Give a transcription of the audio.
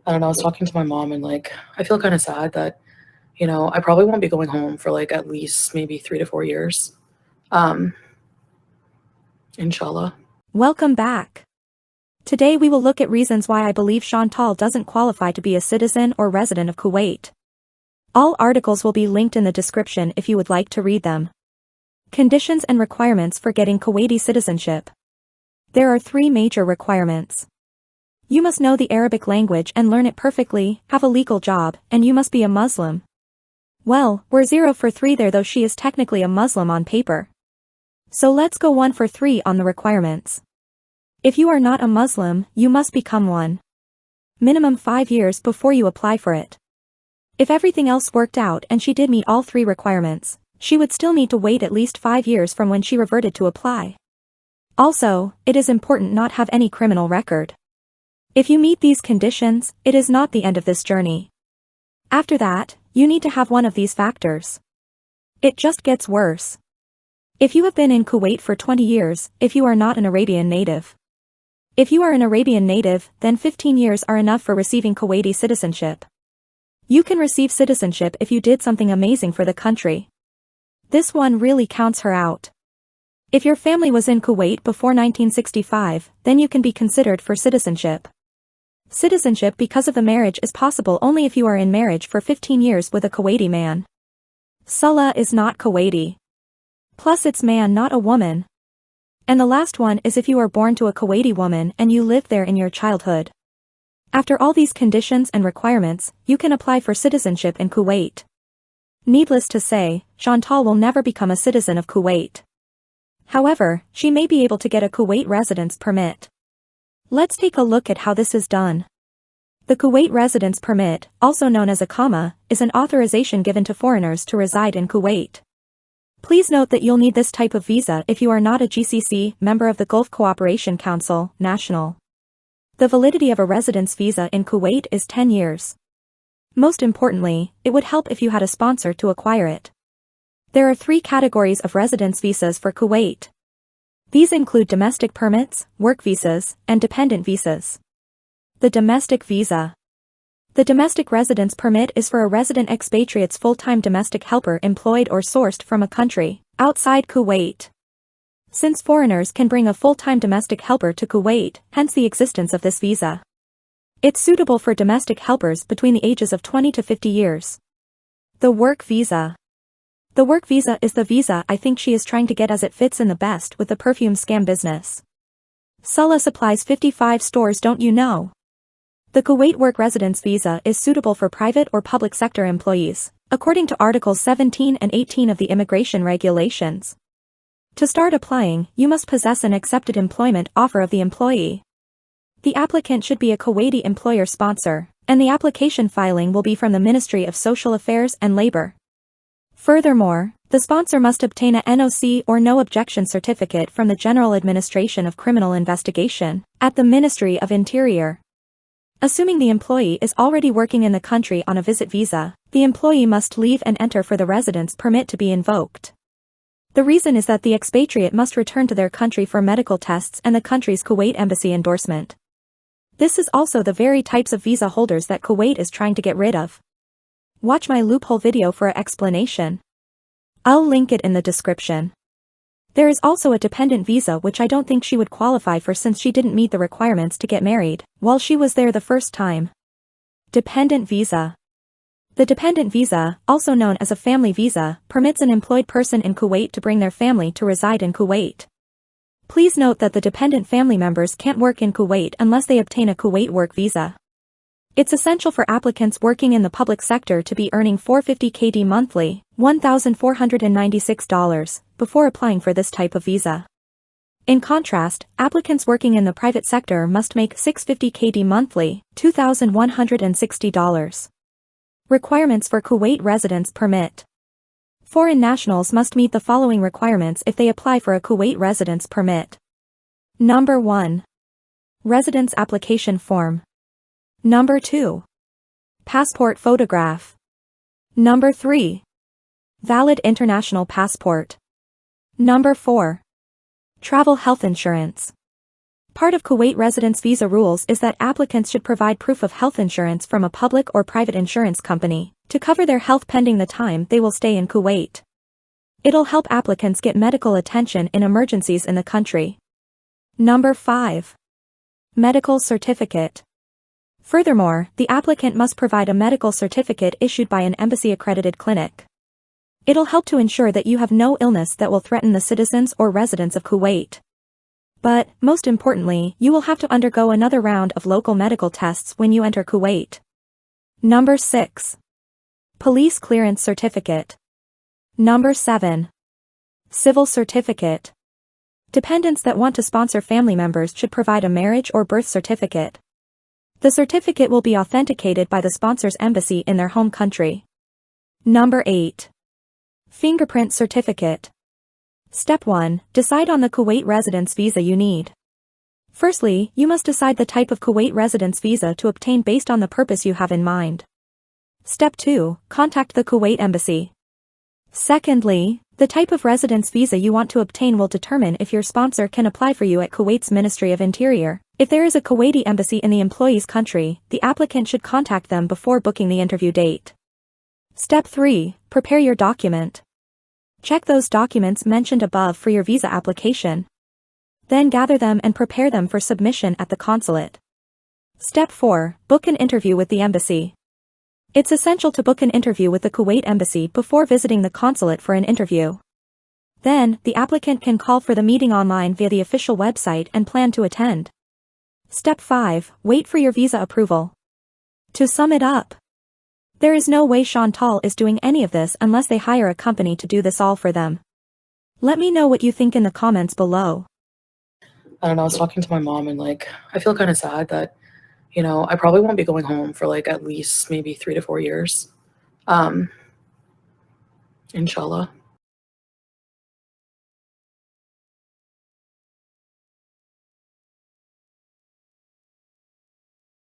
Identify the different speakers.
Speaker 1: I don't know, I was talking to my mom and like I feel kind of sad that, I probably won't be going home for like at least maybe 3 to 4 years. Um, inshallah.
Speaker 2: Welcome back. Today we will look at reasons why I believe Chantal doesn't qualify to be a citizen or resident of Kuwait. All articles will be linked in the description if you would like to read them. Conditions and requirements for getting Kuwaiti citizenship. There are 3 major requirements. You must know the Arabic language and learn it perfectly, have a legal job, and you must be a Muslim. Well, we're 0 for 3 there, though she is technically a Muslim on paper. So let's go 1 for 3 on the requirements. If you are not a Muslim, you must become one. Minimum 5 years before you apply for it. If everything else worked out and she did meet all 3 requirements, she would still need to wait at least 5 years from when she reverted to apply. Also, it is important not have any criminal record. If you meet these conditions, it is not the end of this journey. After that, you need to have one of these factors. It just gets worse. If you have been in Kuwait for 20 years, if you are not an Arabian native. If you are an Arabian native, then 15 years are enough for receiving Kuwaiti citizenship. You can receive citizenship if you did something amazing for the country. This one really counts her out. If your family was in Kuwait before 1965, then you can be considered for citizenship. Citizenship because of the marriage is possible only if you are in marriage for 15 years with a Kuwaiti man. Salah is not Kuwaiti. Plus it's man, not a woman. And the last one is if you are born to a Kuwaiti woman and you lived there in your childhood. After all these conditions and requirements, you can apply for citizenship in Kuwait. Needless to say, Chantal will never become a citizen of Kuwait. However, she may be able to get a Kuwait residence permit. Let's take a look at how this is done. The Kuwait residence permit, also known as Iqama, is an authorization given to foreigners to reside in Kuwait. Please note that you'll need this type of visa if you are not a GCC, member of the Gulf Cooperation Council, national. The validity of a residence visa in Kuwait is 10 years. Most importantly, it would help if you had a sponsor to acquire it. There are 3 categories of residence visas for Kuwait. These include domestic permits, work visas, and dependent visas. The domestic visa. The domestic residence permit is for a resident expatriate's full-time domestic helper employed or sourced from a country outside Kuwait. Since foreigners can bring a full-time domestic helper to Kuwait, hence the existence of this visa. It's suitable for domestic helpers between the ages of 20 to 50 years. The work visa. The work visa is the visa I think she is trying to get as it fits in the best with the perfume scam business. Salah supplies 55 stores, don't you know? The Kuwait work residence visa is suitable for private or public sector employees, according to Articles 17 and 18 of the Immigration Regulations. To start applying, you must possess an accepted employment offer of the employee. The applicant should be a Kuwaiti employer sponsor, and the application filing will be from the Ministry of Social Affairs and Labor. Furthermore, the sponsor must obtain a NOC or no objection certificate from the General Administration of Criminal Investigation at the Ministry of Interior. Assuming the employee is already working in the country on a visit visa, the employee must leave and enter for the residence permit to be invoked. The reason is that the expatriate must return to their country for medical tests and the country's Kuwait embassy endorsement. This is also the very types of visa holders that Kuwait is trying to get rid of. Watch my loophole video for an explanation. I'll link it in the description. There is also a dependent visa which I don't think she would qualify for since she didn't meet the requirements to get married while she was there the first time. Dependent visa. The dependent visa, also known as a family visa, permits an employed person in Kuwait to bring their family to reside in Kuwait. Please note that the dependent family members can't work in Kuwait unless they obtain a Kuwait work visa. It's essential for applicants working in the public sector to be earning 450 KD monthly, $1,496, before applying for this type of visa. In contrast, applicants working in the private sector must make 650 KD monthly, $2,160. Requirements for Kuwait residence permit. Foreign nationals must meet the following requirements if they apply for a Kuwait residence permit. Number 1. Residence application form. Number 2. Passport photograph. Number 3. Valid international passport. Number 4. Travel health insurance. Part of Kuwait residence visa rules is that applicants should provide proof of health insurance from a public or private insurance company to cover their health pending the time they will stay in Kuwait. It'll help applicants get medical attention in emergencies in the country. Number 5. Medical certificate. Furthermore, the applicant must provide a medical certificate issued by an embassy-accredited clinic. It'll help to ensure that you have no illness that will threaten the citizens or residents of Kuwait. But, most importantly, you will have to undergo another round of local medical tests when you enter Kuwait. Number 6. Police clearance certificate. Number 7. Civil certificate. Dependents that want to sponsor family members should provide a marriage or birth certificate. The certificate will be authenticated by the sponsor's embassy in their home country. Number 8. Fingerprint certificate. Step 1. Decide on the Kuwait residence visa you need. Firstly, you must decide the type of Kuwait residence visa to obtain based on the purpose you have in mind. Step 2. Contact the Kuwait embassy. Secondly, the type of residence visa you want to obtain will determine if your sponsor can apply for you at Kuwait's Ministry of Interior. If there is a Kuwaiti embassy in the employee's country, the applicant should contact them before booking the interview date. Step 3. Prepare your document. Check those documents mentioned above for your visa application. Then gather them and prepare them for submission at the consulate. Step 4. Book an interview with the embassy. It's essential to book an interview with the Kuwait embassy before visiting the consulate for an interview. Then, the applicant can call for the meeting online via the official website and plan to attend. Step 5. Wait for your visa approval. To sum it up, there is no way Chantal is doing any of this unless they hire a company to do this all for them. Let me know what you think in the comments below.
Speaker 1: I don't know, I was talking to my mom and I feel kind of sad that, I probably won't be going home for at least maybe 3 to 4 years. Inshallah.